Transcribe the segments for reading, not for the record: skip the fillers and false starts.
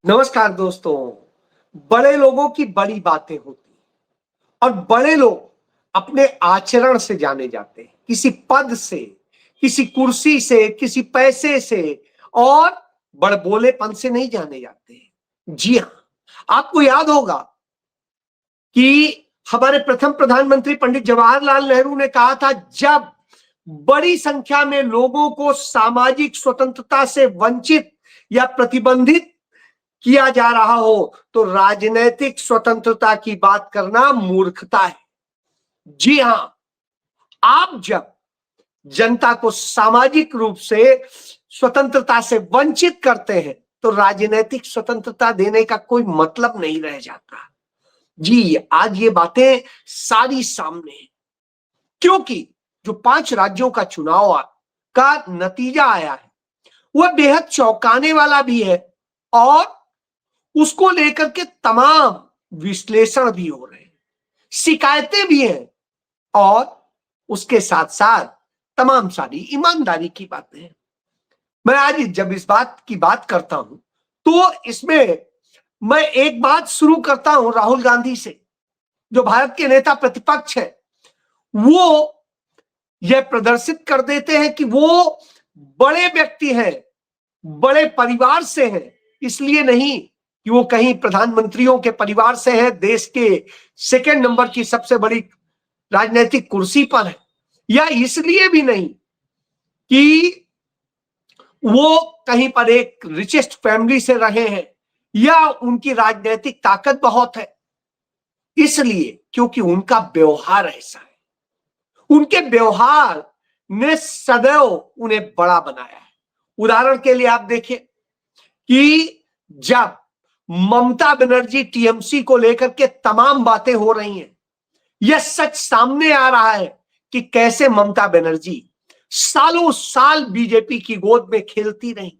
नमस्कार दोस्तों। बड़े लोगों की बड़ी बातें होती और बड़े लोग अपने आचरण से जाने जाते हैं, किसी पद से, किसी कुर्सी से, किसी पैसे से और बड़बोलेपन से नहीं जाने जाते हैं। जी हाँ, आपको याद होगा कि हमारे प्रथम प्रधानमंत्री पंडित जवाहरलाल नेहरू ने कहा था, जब बड़ी संख्या में लोगों को सामाजिक स्वतंत्रता से वंचित या प्रतिबंधित किया जा रहा हो तो राजनीतिक स्वतंत्रता की बात करना मूर्खता है। जी हां, आप जब जनता को सामाजिक रूप से स्वतंत्रता से वंचित करते हैं तो राजनीतिक स्वतंत्रता देने का कोई मतलब नहीं रह जाता। जी, आज ये बातें सारी सामने हैं, क्योंकि जो 5 राज्यों का चुनाव का नतीजा आया है वह बेहद चौंकाने वाला भी है और उसको लेकर के तमाम विश्लेषण भी हो रहे हैं, शिकायतें भी हैं और उसके साथ साथ तमाम सारी ईमानदारी की बातें हैं। मैं आज जब इस बात की बात करता हूं तो इसमें मैं एक बात शुरू करता हूं राहुल गांधी से, जो भारत के नेता प्रतिपक्ष है। वो यह प्रदर्शित कर देते हैं कि वो बड़े व्यक्ति हैं, बड़े परिवार से हैं, इसलिए नहीं कि वो कहीं प्रधानमंत्रियों के परिवार से हैं, देश के सेकंड नंबर की सबसे बड़ी राजनीतिक कुर्सी पर है, या इसलिए भी नहीं कि वो कहीं पर एक रिचेस्ट फैमिली से रहे हैं या उनकी राजनीतिक ताकत बहुत है, इसलिए क्योंकि उनका व्यवहार ऐसा है। उनके व्यवहार ने सदैव उन्हें बड़ा बनाया है। उदाहरण के लिए आप देखिए कि जब ममता बनर्जी टीएमसी को लेकर के तमाम बातें हो रही हैं, यह सच सामने आ रहा है कि कैसे ममता बनर्जी सालों साल बीजेपी की गोद में खेलती रही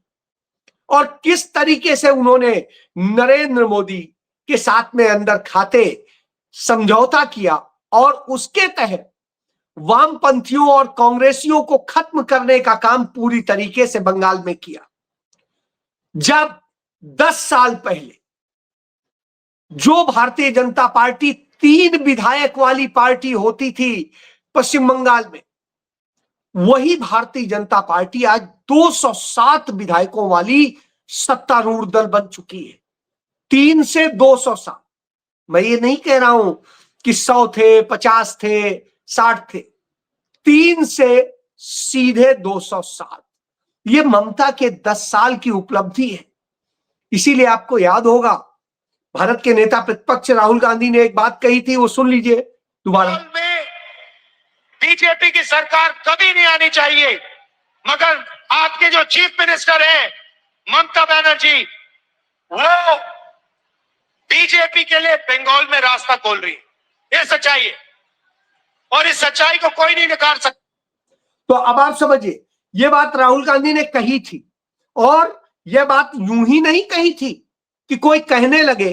और किस तरीके से उन्होंने नरेंद्र मोदी के साथ में अंदर खाते समझौता किया और उसके तहत वामपंथियों और कांग्रेसियों को खत्म करने का काम पूरी तरीके से बंगाल में किया। जब 10 साल पहले जो भारतीय जनता पार्टी 3 विधायक वाली पार्टी होती थी पश्चिम बंगाल में, वही भारतीय जनता पार्टी आज 207 विधायकों वाली सत्तारूढ़ दल बन चुकी है। 3 से 207। मैं ये नहीं कह रहा हूं कि 100 थे, 50 थे, 60 थे। 3 से सीधे 207। ये ममता के 10 साल की उपलब्धि है। इसीलिए आपको याद होगा भारत के नेता प्रतिपक्ष राहुल गांधी ने एक बात कही थी, वो सुन लीजिए दोबारा। बीजेपी की सरकार कभी नहीं आनी चाहिए, मगर आपके जो चीफ मिनिस्टर है ममता बनर्जी, वो बीजेपी के लिए बंगाल में रास्ता खोल रही है। ये सच्चाई है और इस सच्चाई को कोई नहीं नकार सकता। तो अब आप समझिए, ये बात राहुल गांधी ने कही थी और यह बात यूं ही नहीं कही थी कि कोई कहने लगे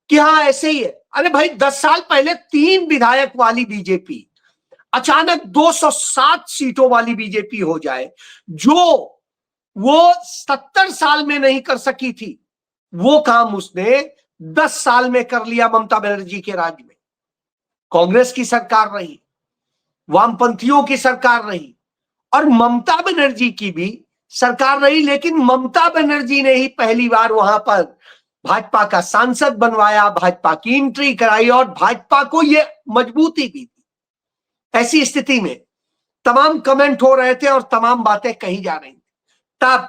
कि हाँ ऐसे ही है। अरे भाई, 10 साल पहले 3 विधायक वाली बीजेपी अचानक 207 सीटों वाली बीजेपी हो जाए, जो वो 70 साल में नहीं कर सकी थी, वो काम उसने 10 साल में कर लिया। ममता बनर्जी के राज में कांग्रेस की सरकार रही, वामपंथियों की सरकार रही और ममता बनर्जी की भी सरकार रही, लेकिन ममता बनर्जी ने ही पहली बार वहां पर भाजपा का सांसद बनवाया, भाजपा की एंट्री कराई और भाजपा को यह मजबूती भी दी। ऐसी स्थिति में तमाम कमेंट हो रहे थे और तमाम बातें कही जा रही थी। तब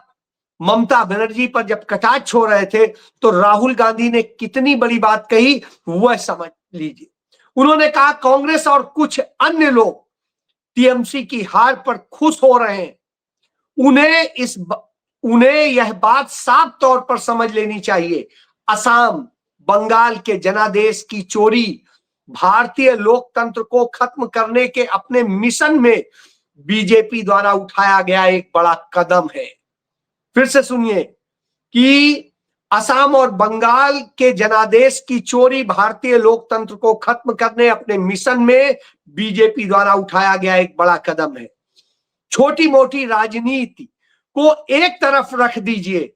ममता बनर्जी पर जब कटाक्ष हो रहे थे तो राहुल गांधी ने कितनी बड़ी बात कही वह समझ लीजिए। उन्होंने कहा, कांग्रेस और कुछ अन्य लोग टीएमसी की हार पर खुश हो रहे हैं। उन्हें यह बात साफ तौर पर समझ लेनी चाहिए, असम, बंगाल के जनादेश की चोरी भारतीय लोकतंत्र को खत्म करने के अपने मिशन में बीजेपी द्वारा उठाया गया एक बड़ा कदम है। फिर से सुनिए कि असम और बंगाल के जनादेश की चोरी भारतीय लोकतंत्र को खत्म करने अपने मिशन में बीजेपी द्वारा उठाया गया एक बड़ा कदम है। छोटी मोटी राजनीति को एक तरफ रख दीजिए,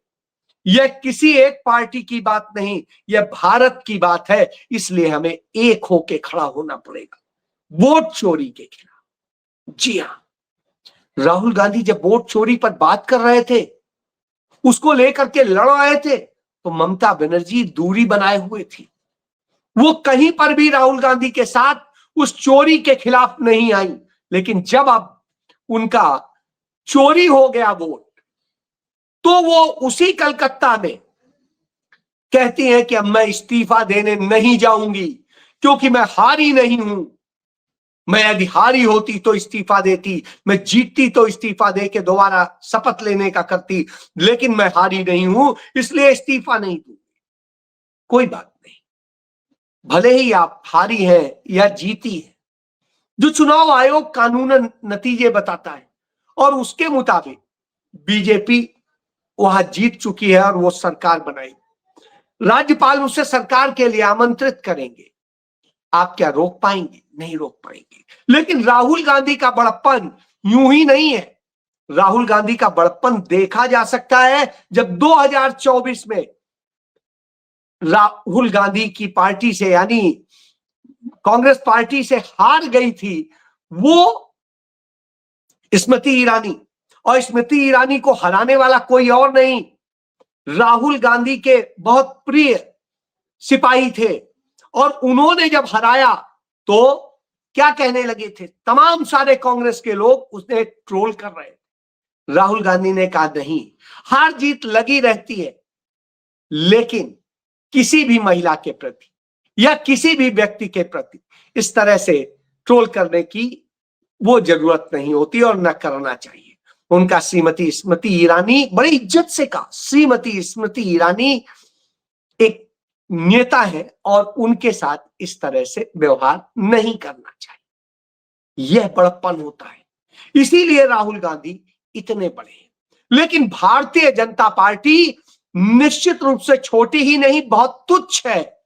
यह किसी एक पार्टी की बात नहीं, यह भारत की बात है। इसलिए हमें एक होके खड़ा होना पड़ेगा वोट चोरी के खिलाफ। जी हां, राहुल गांधी जब वोट चोरी पर बात कर रहे थे, उसको लेकर के लड़ रहे थे, तो ममता बनर्जी दूरी बनाए हुए थी। वो कहीं पर भी राहुल गांधी के साथ उस चोरी के खिलाफ नहीं आई। लेकिन जब अब उनका चोरी हो गया वोट, तो वो उसी कलकत्ता में कहती हैं कि अब मैं इस्तीफा देने नहीं जाऊंगी, क्योंकि मैं हारी नहीं हूं। मैं यदि हारी होती तो इस्तीफा देती, मैं जीतती तो इस्तीफा दे के दोबारा शपथ लेने का करती, लेकिन मैं हारी नहीं हूं, इसलिए इस्तीफा नहीं दूंगी। कोई बात नहीं, भले ही आप हारी हैं या जीती है, जो चुनाव आयोग कानूनन नतीजे बताता है और उसके मुताबिक बीजेपी वहां जीत चुकी है और वो सरकार बनाएगी। राज्यपाल उसे सरकार के लिए आमंत्रित करेंगे। आप क्या रोक पाएंगे? नहीं रोक पाएंगे। लेकिन राहुल गांधी का बड़प्पन यूं ही नहीं है। राहुल गांधी का बड़प्पन देखा जा सकता है जब 2024 में राहुल गांधी की पार्टी से, यानी कांग्रेस पार्टी से हार गई थी वो स्मृति ईरानी, और स्मृति ईरानी को हराने वाला कोई और नहीं, राहुल गांधी के बहुत प्रिय सिपाही थे। और उन्होंने जब हराया तो क्या कहने लगे थे तमाम सारे कांग्रेस के लोग, उसने ट्रोल कर रहे थे। राहुल गांधी ने कहा नहीं, हार जीत लगी रहती है, लेकिन किसी भी महिला के प्रति या किसी भी व्यक्ति के प्रति इस तरह से ट्रोल करने की वो जरूरत नहीं होती और न करना चाहिए। उनका श्रीमती स्मृति ईरानी, बड़ी इज्जत से कहा, श्रीमती स्मृति ईरानी एक नेता है और उनके साथ इस तरह से व्यवहार नहीं करना चाहिए। यह बड़प्पन होता है, इसीलिए राहुल गांधी इतने बड़े हैं। लेकिन भारतीय जनता पार्टी निश्चित रूप से छोटी ही नहीं, बहुत तुच्छ है।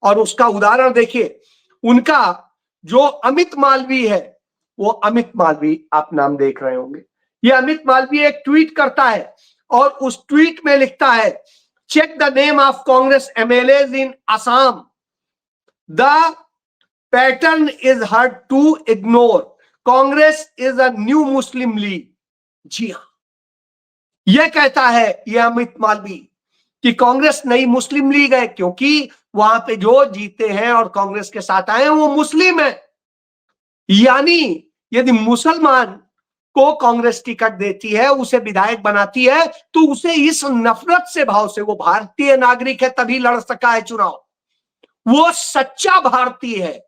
और उसका उदाहरण देखिए, उनका जो अमित मालवीय है, वो अमित मालवीय, आप नाम देख रहे होंगे, ये अमित मालवीय एक ट्वीट करता है और उस ट्वीट में लिखता है, check the name of Congress MLAs in Assam, the pattern is hard to ignore, Congress is a new Muslim League. जी हां, यह कहता है यह अमित मालवीय कि कांग्रेस नई मुस्लिम लीग है, क्योंकि वहां पे जो जीते हैं और कांग्रेस के साथ आए हैं वो मुस्लिम है। यानी यदि मुसलमान को कांग्रेस टिकट देती है, उसे विधायक बनाती है, तो उसे इस नफरत से भाव से, वो भारतीय नागरिक है तभी लड़ सका है चुनाव, वो सच्चा भारतीय है,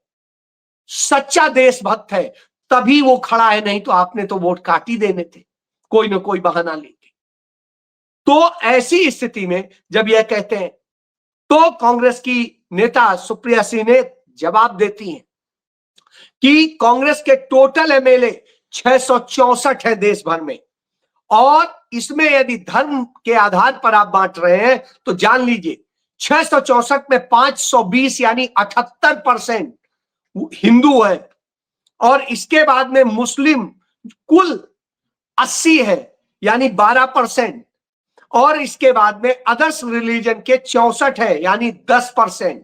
सच्चा देशभक्त है, तभी वो खड़ा है। नहीं तो आपने तो वोट काट ही देने थे, कोई ना कोई बहाना लेके। तो ऐसी स्थिति में जब यह कहते हैं, तो कांग्रेस की नेता सुप्रिया सिंह ने जवाब देती हैं कि कांग्रेस के टोटल एमएलए 664 है देश भर में, और इसमें यदि धर्म के आधार पर आप बांट रहे हैं तो जान लीजिए 664 में 520 यानी 78% हिंदू है, और इसके बाद में मुस्लिम कुल 80 है यानी 12%, और इसके बाद में अदर्स रिलीजन के 64 है यानी 10%।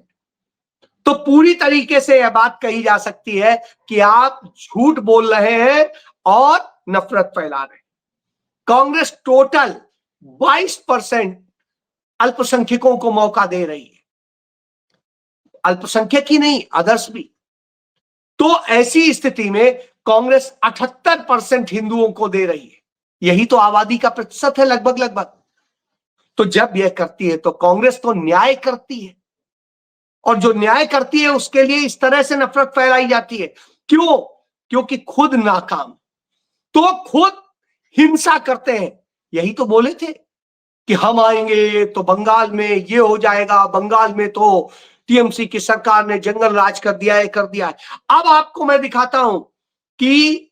तो पूरी तरीके से यह बात कही जा सकती है कि आप झूठ बोल रहे हैं और नफरत फैला रहे हैं। कांग्रेस टोटल 22% अल्पसंख्यकों को मौका दे रही है, अल्पसंख्यक ही नहीं, अदर्स भी। तो ऐसी स्थिति में कांग्रेस 78% हिंदुओं को दे रही है, यही तो आबादी का प्रतिशत है लगभग लगभग। तो जब यह करती है तो कांग्रेस तो न्याय करती है, और जो न्याय करती है उसके लिए इस तरह से नफरत फैलाई जाती है। क्यों? क्योंकि खुद नाकाम, तो खुद हिंसा करते हैं। यही तो बोले थे कि हम आएंगे तो बंगाल में ये हो जाएगा, बंगाल में तो टीएमसी की सरकार ने जंगल राज कर दिया है, कर दिया है। अब आपको मैं दिखाता हूं कि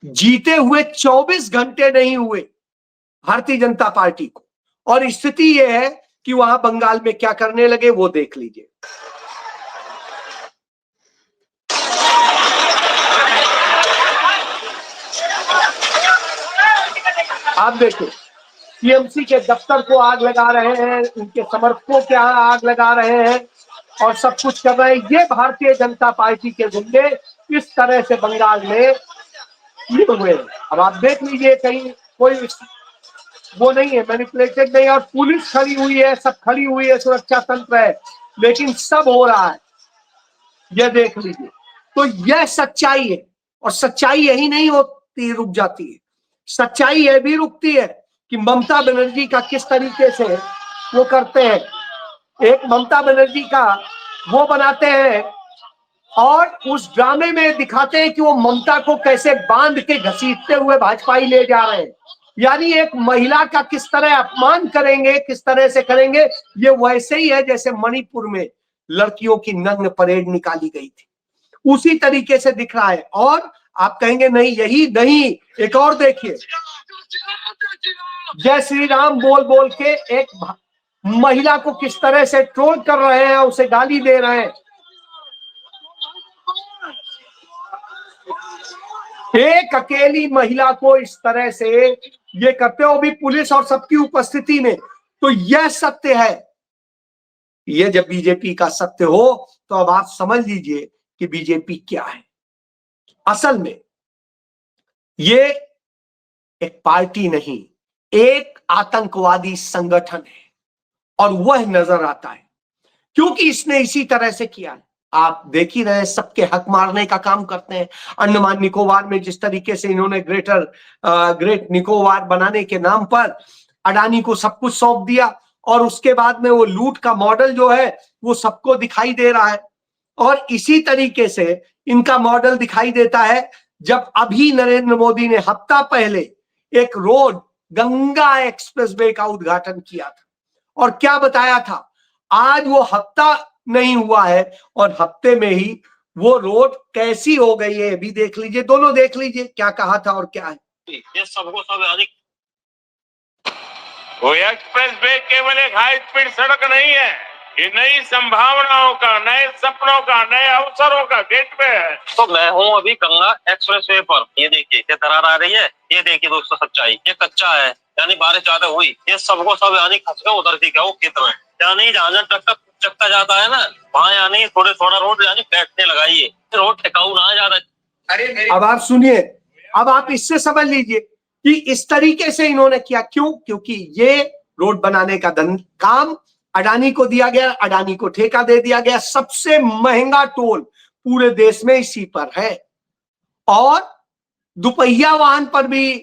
जीते हुए 24 घंटे नहीं हुए भारतीय जनता पार्टी को, और स्थिति यह है कि वहां बंगाल में क्या करने लगे वो देख लीजिए। आप देखो, टीएमसी के दफ्तर को आग लगा रहे हैं, उनके समर्थकों के यहाँ आग लगा रहे हैं और सब कुछ कर रहे हैं। ये भारतीय जनता पार्टी के गुंडे इस तरह से बंगाल में ये हुए। अब आप देख लीजिए, कहीं कोई वो नहीं है, मैनिपुलेटेड नहीं, और पुलिस खड़ी हुई है, सब खड़ी हुई है, सुरक्षा तंत्र है, लेकिन सब हो रहा है, ये देख लीजिए। तो यह सच्चाई है, और सच्चाई यही नहीं होती, रुक जाती है, सच्चाई यह भी रुकती है कि ममता बनर्जी का किस तरीके से वो करते हैं। एक ममता बनर्जी का वो बनाते हैं और उस ड्रामे में दिखाते हैं कि वो ममता को कैसे बांध के घसीटते हुए भाजपाई ले जा रहे हैं। यानी एक महिला का किस तरह अपमान करेंगे, किस तरह से करेंगे, ये वैसे ही है जैसे मणिपुर में लड़कियों की नग्न परेड निकाली गई थी, उसी तरीके से दिख रहा है। और आप कहेंगे नहीं यही नहीं, एक और देखिए, जय श्री राम बोल बोल के एक महिला को किस तरह से ट्रोल कर रहे हैं, उसे गाली दे रहे हैं। एक अकेली महिला को इस तरह से ये करते हो भी पुलिस और सबकी उपस्थिति में, तो यह सत्य है। ये जब बीजेपी का सत्य हो तो अब आप समझ लीजिए कि बीजेपी क्या है। असल में ये एक पार्टी नहीं, एक आतंकवादी संगठन है, और वह नजर आता है क्योंकि इसने इसी तरह से किया है। आप देख ही रहे, सबके हक मारने का काम करते हैं। अंडमान निकोबार में जिस तरीके से इन्होंने ग्रेट निकोबार बनाने के नाम पर अडानी को सब कुछ सौंप दिया, और उसके बाद में वो लूट का मॉडल जो है वो सबको दिखाई दे रहा है। और इसी तरीके से इनका मॉडल दिखाई देता है जब अभी नरेंद्र मोदी ने हफ्ता पहले एक रोड गंगा एक्सप्रेसवे का उद्घाटन किया था, और क्या बताया था, आज वो हफ्ता नहीं हुआ है और हफ्ते में ही वो रोड कैसी हो गई है, भी देख लीजिए, दोनों देख लीजिए क्या कहा था और क्या है। ये सबको सब अधिक वो एक्सप्रेस वे केवल एक हाई स्पीड सड़क नहीं है, ये नई संभावनाओं का, नए सपनों का, नए अवसरों का गेटवे है। तो मैं हूँ अभी गंगा एक्सप्रेस वे पर। ये देखिए ये दरार आ रही है, ये देखिए दोस्तों सच्चाई, ये कच्चा है, यानी बारिश ज्यादा हुई, ये सबको सब यानी खस गए उधर की क्या वो खेत में, यानी जहाँ ट्रैक्टर चकता जाता है ना, वहाँ यानी थोड़ा रोड यानी बैठने लगाइए, रोड टिकाऊ ना ज्यादा। अरे अब आप सुनिए, अब आप इससे समझ लीजिए कि इस तरीके से इन्होंने किया। क्यों? क्योंकि ये रोड बनाने का काम अडानी को दिया गया, अडानी को ठेका दे दिया गया। सबसे महंगा टोल पूरे देश में इसी पर है, और दुपहिया वाहन पर भी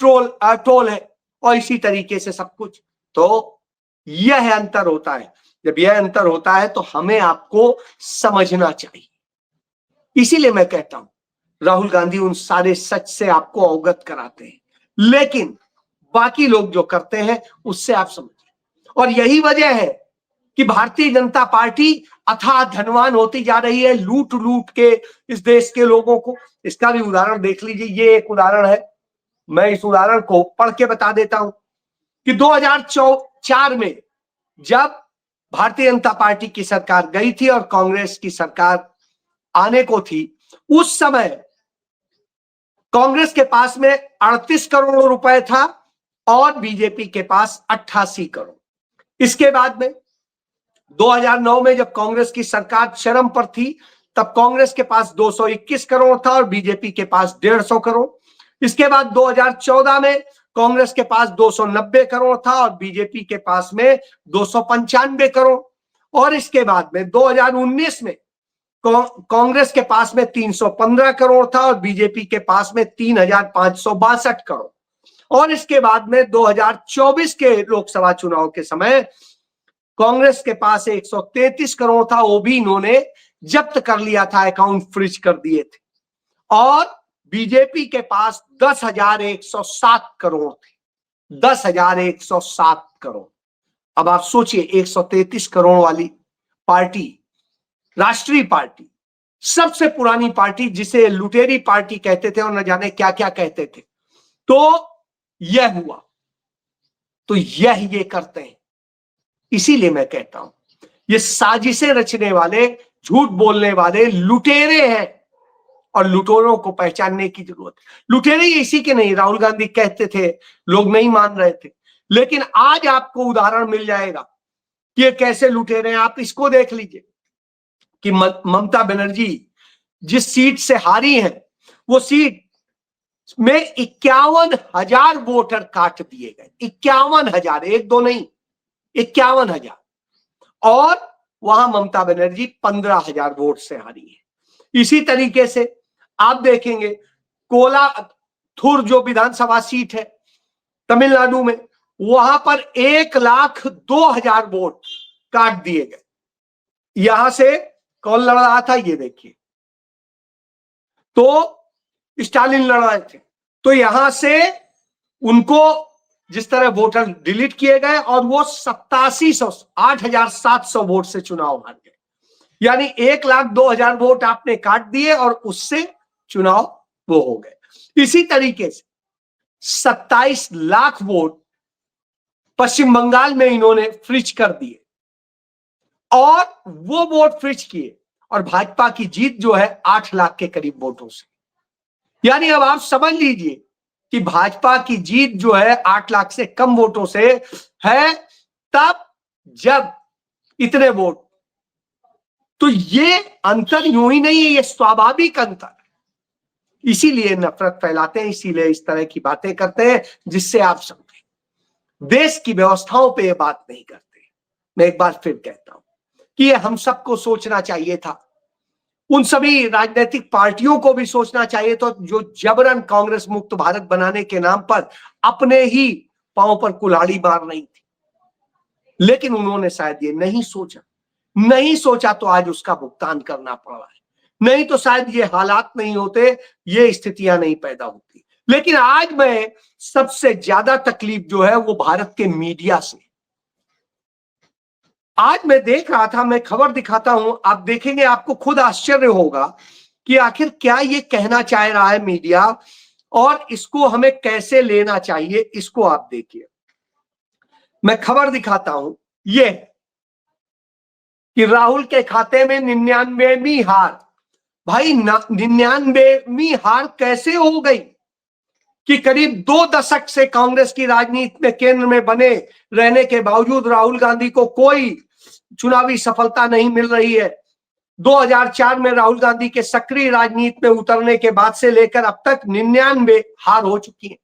टोल है, और इसी तरीके से सब कुछ। तो यह अंतर होता है। जब यह अंतर होता है तो हमें आपको समझना चाहिए। इसीलिए मैं कहता हूं राहुल गांधी उन सारे सच से आपको अवगत कराते हैं, लेकिन बाकी लोग जो करते हैं उससे आप समझिए। और यही वजह है कि भारतीय जनता पार्टी अथाह धनवान होती जा रही है, लूट लूट के इस देश के लोगों को। इसका भी उदाहरण देख लीजिए, ये एक उदाहरण है, मैं इस उदाहरण को पढ़ के बता देता हूं कि 2004 में जब भारतीय जनता पार्टी की सरकार गई थी और कांग्रेस की सरकार आने को थी, उस समय कांग्रेस के पास में 38 करोड़ रुपए था और बीजेपी के पास 88 करोड़। इसके बाद में 2009 में जब कांग्रेस की सरकार चरम पर थी, तब कांग्रेस के पास 221 करोड़ था और बीजेपी के पास 150 करोड़। इसके बाद 2014 में कांग्रेस के पास 290 करोड़ था और बीजेपी के पास में 295 करोड़। और इसके बाद में 2019 में कांग्रेस के पास में 315 करोड़ था और बीजेपी के पास में 3562 करोड़। और इसके बाद में 2024 के लोकसभा चुनाव के समय कांग्रेस के पास 133 करोड़ था, वो भी इन्होंने जब्त कर लिया था, अकाउंट फ्रीज कर दिए थे। और बीजेपी के पास 10,107 करोड़ थे, 10,107 करोड़। अब आप सोचिए, 133 करोड़ वाली पार्टी, राष्ट्रीय पार्टी, सबसे पुरानी पार्टी, जिसे लुटेरी पार्टी कहते थे और न जाने क्या क्या कहते थे, तो यह हुआ। तो यह ये करते हैं। इसीलिए मैं कहता हूं ये साजिशें रचने वाले, झूठ बोलने वाले लुटेरे हैं, और लुटेरों को पहचानने की जरूरत है। लुटेरे इसी के नहीं, राहुल गांधी कहते थे, लोग नहीं मान रहे थे, लेकिन आज आपको उदाहरण मिल जाएगा कि ये कैसे लुटे रहे हैं। आप इसको देख लीजिए कि ममता बनर्जी जिस सीट से हारी है वो सीट में 51,000 वोटर काट दिए गए। 51,000, एक दो नहीं, 51,000। और वहां ममता बनर्जी 15,000 वोट से हारी है। इसी तरीके से आप देखेंगे कोलाथुर जो विधानसभा सीट है तमिलनाडु में, वहां पर 1,02,000 वोट काट दिए गए। यहां से कौन लड़ रहा था ये देखिए, तो स्टालिन लड़ रहे थे। तो यहां से उनको जिस तरह वोटर डिलीट किए गए और वो 8,700 वोट से चुनाव हार गए। यानी 1,02,000 वोट आपने काट दिए और उससे चुनाव वो हो गए। इसी तरीके से 27 लाख वोट पश्चिम बंगाल में इन्होंने फ्रीज कर दिए और वो वोट फ्रीज किए और भाजपा की जीत जो है 8 लाख के करीब वोटों से। यानी अब आप समझ लीजिए कि भाजपा की जीत जो है 8 लाख से कम वोटों से है, तब जब इतने वोट। तो ये अंतर यूं ही नहीं है, ये स्वाभाविक अंतर। इसीलिए नफरत फैलाते हैं, इसीलिए इस तरह की बातें करते हैं जिससे आप समझें। देश की व्यवस्थाओं पे ये बात नहीं करते। मैं एक बार फिर कहता हूं कि ये हम सबको सोचना चाहिए था, उन सभी राजनीतिक पार्टियों को भी सोचना चाहिए तो जो जबरन कांग्रेस मुक्त भारत बनाने के नाम पर अपने ही पांव पर कुल्हाड़ी मार रही थी। लेकिन उन्होंने शायद ये नहीं सोचा तो आज उसका भुगतान करना पड़ रहा है। नहीं तो शायद ये हालात नहीं होते, ये स्थितियां नहीं पैदा होती। लेकिन आज मैं सबसे ज्यादा तकलीफ जो है वो भारत के मीडिया से। आज मैं देख रहा था, मैं खबर दिखाता हूं, आप देखेंगे आपको खुद आश्चर्य होगा कि आखिर क्या ये कहना चाह रहा है मीडिया और इसको हमें कैसे लेना चाहिए। इसको आप देखिए, मैं खबर दिखाता हूं, ये कि राहुल के खाते में 99वीं हार। भाई 99वीं हार कैसे हो गई कि करीब 2 दशक से कांग्रेस की राजनीति में केंद्र में बने रहने के बावजूद राहुल गांधी को कोई चुनावी सफलता नहीं मिल रही है। 2004 में राहुल गांधी के सक्रिय राजनीति में उतरने के बाद से लेकर अब तक 99 हार हो चुकी है।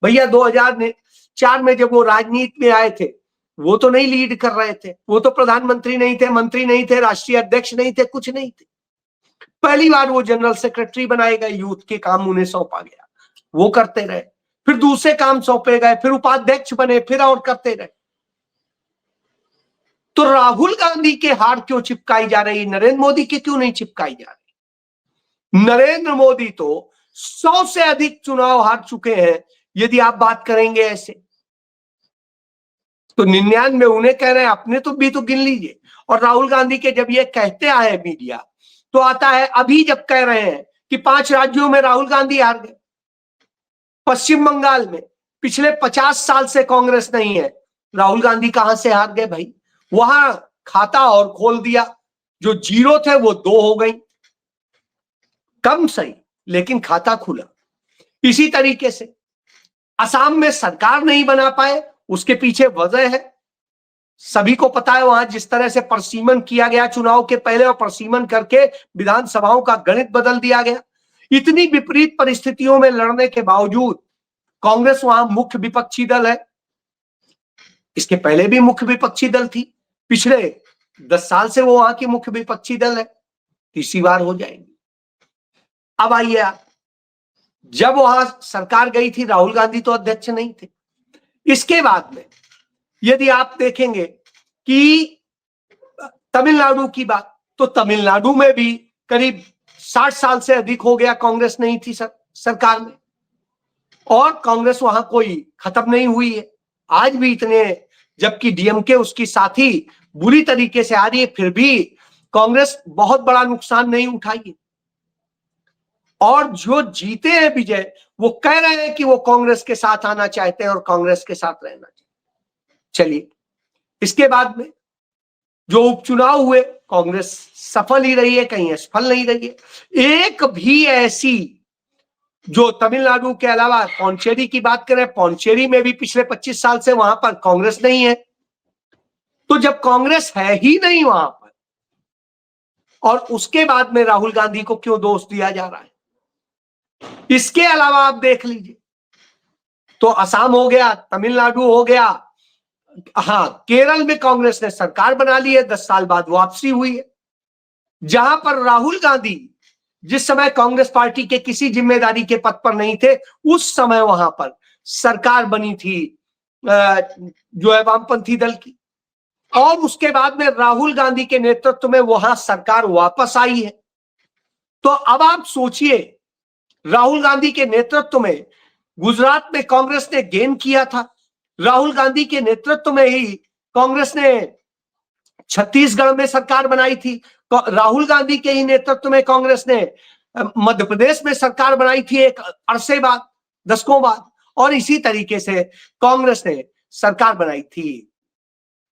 भैया 2004 में जब वो राजनीति में आए थे वो तो नहीं लीड कर रहे थे, वो तो प्रधानमंत्री नहीं थे, मंत्री नहीं थे, राष्ट्रीय अध्यक्ष नहीं थे, कुछ नहीं थे। पहली बार वो जनरल सेक्रेटरी बनाए गए, यूथ के काम उन्हें सौंपा गया, वो करते रहे। फिर दूसरे काम सौंपे गए, फिर उपाध्यक्ष बने, फिर और करते रहे। तो राहुल गांधी के हार क्यों चिपकाई जा रही, नरेंद्र मोदी के क्यों नहीं चिपकाई जा रही? नरेंद्र मोदी तो 100 से अधिक चुनाव हार चुके हैं। यदि आप बात करेंगे ऐसे तो 99 उन्हें कह रहे हैं, अपने तो भी तो गिन लीजिए। और राहुल गांधी के जब ये कहते आए मीडिया तो आता है अभी जब कह रहे हैं कि 5 राज्यों में राहुल गांधी हार गए। पश्चिम बंगाल में पिछले 50 साल से कांग्रेस नहीं है, राहुल गांधी कहां से हार गए भाई? वहां खाता और खोल दिया, जो 0 थे वो 2 हो गई, कम सही लेकिन खाता खुला। इसी तरीके से असम में सरकार नहीं बना पाए, उसके पीछे वजह है, सभी को पता है। वहां जिस तरह से परसीमन किया गया चुनाव के पहले और परसीमन करके विधानसभाओं का गणित बदल दिया गया। इतनी विपरीत परिस्थितियों में लड़ने के बावजूद कांग्रेस वहां मुख्य विपक्षी दल है। इसके पहले भी मुख्य विपक्षी दल थी, पिछले 10 साल से वो वहां की मुख्य विपक्षी दल है, तीसरी बार हो जाएगी। अब आइए आप, जब वहां सरकार गई थी राहुल गांधी तो अध्यक्ष नहीं थे। इसके बाद में यदि आप देखेंगे कि तमिलनाडु की बात, तो तमिलनाडु में भी करीब 60 साल से अधिक हो गया कांग्रेस नहीं थी सरकार में, और कांग्रेस वहां कोई खत्म नहीं हुई है आज भी इतने, जबकि डीएमके उसकी साथी बुरी तरीके से आ रही है, फिर भी कांग्रेस बहुत बड़ा नुकसान नहीं उठाई है। और जो जीते हैं विजय, वो कह रहे हैं कि वो कांग्रेस के साथ आना चाहते हैं और कांग्रेस के साथ रहना चाहते हैं। चलिए, इसके बाद में जो उपचुनाव हुए, कांग्रेस सफल ही रही है, कहीं असफल नहीं रही है। एक भी ऐसी जो तमिलनाडु के अलावा पौंचेरी की बात करें, पौंचेरी में भी पिछले 25 साल से वहां पर कांग्रेस नहीं है। तो जब कांग्रेस है ही नहीं वहां पर, और उसके बाद में राहुल गांधी को क्यों दोष दिया जा रहा है? इसके अलावा आप देख लीजिए, तो असम हो गया, तमिलनाडु हो गया, हाँ केरल में कांग्रेस ने सरकार बना ली है, 10 साल बाद वापसी हुई है। जहां पर राहुल गांधी जिस समय कांग्रेस पार्टी के किसी जिम्मेदारी के पद पर नहीं थे, उस समय वहां पर सरकार बनी थी जो है वामपंथी दल की, और उसके बाद में राहुल गांधी के नेतृत्व में वहां सरकार वापस आई है। तो अब आप सोचिए, राहुल गांधी के नेतृत्व में गुजरात में कांग्रेस ने गेन किया था, राहुल गांधी के नेतृत्व में ही कांग्रेस ने छत्तीसगढ़ में सरकार बनाई थी, राहुल गांधी के ही नेतृत्व में कांग्रेस ने मध्य प्रदेश में सरकार बनाई थी एक अरसे बाद, दशकों बाद, और इसी तरीके से कांग्रेस ने सरकार बनाई थी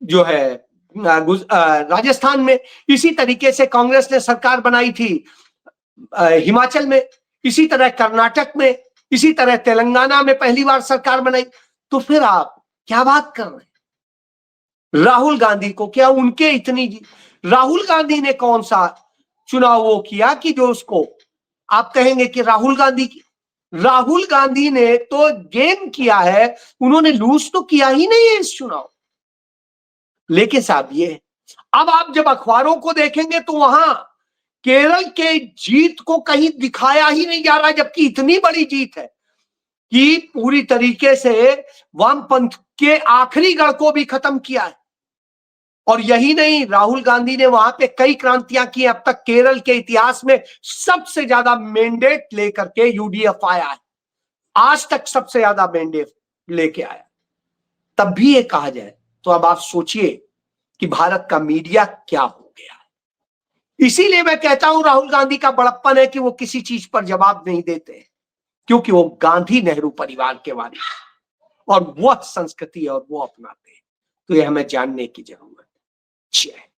जो है राजस्थान में, इसी तरीके से कांग्रेस ने सरकार बनाई थी हिमाचल में, इसी तरह कर्नाटक में, इसी तरह तेलंगाना में पहली बार सरकार बनाई। तो फिर आप क्या बात कर रहे हैं? राहुल गांधी को क्या उनके इतनी, राहुल गांधी ने कौन सा चुनाव वो किया कि जो उसको आप कहेंगे कि राहुल गांधी ने तो गेन किया है, उन्होंने लूज तो किया ही नहीं है इस चुनाव। लेकिन साहब ये अब आप जब अखबारों को देखेंगे तो वहां केरल के जीत को कहीं दिखाया ही नहीं जा रहा, जबकि इतनी बड़ी जीत है कि पूरी तरीके से वामपंथ के आखिरी गढ़ को भी खत्म किया है। और यही नहीं, राहुल गांधी ने वहां पे कई क्रांतियां की। अब तक केरल के इतिहास में सबसे ज्यादा मैंडेट लेकर के यूडीएफ आया है, आज तक सबसे ज्यादा मैंडेट लेके आया। तब भी ये कहा जाए तो अब आप सोचिए कि भारत का मीडिया क्या हो गया है। इसीलिए मैं कहता हूं राहुल गांधी का बड़प्पन है कि वो किसी चीज पर जवाब नहीं देते, क्योंकि वो गांधी नेहरू परिवार के वारिस और वह संस्कृति और वो अपनाते हैं। तो ये हमें जानने की जरूरत है।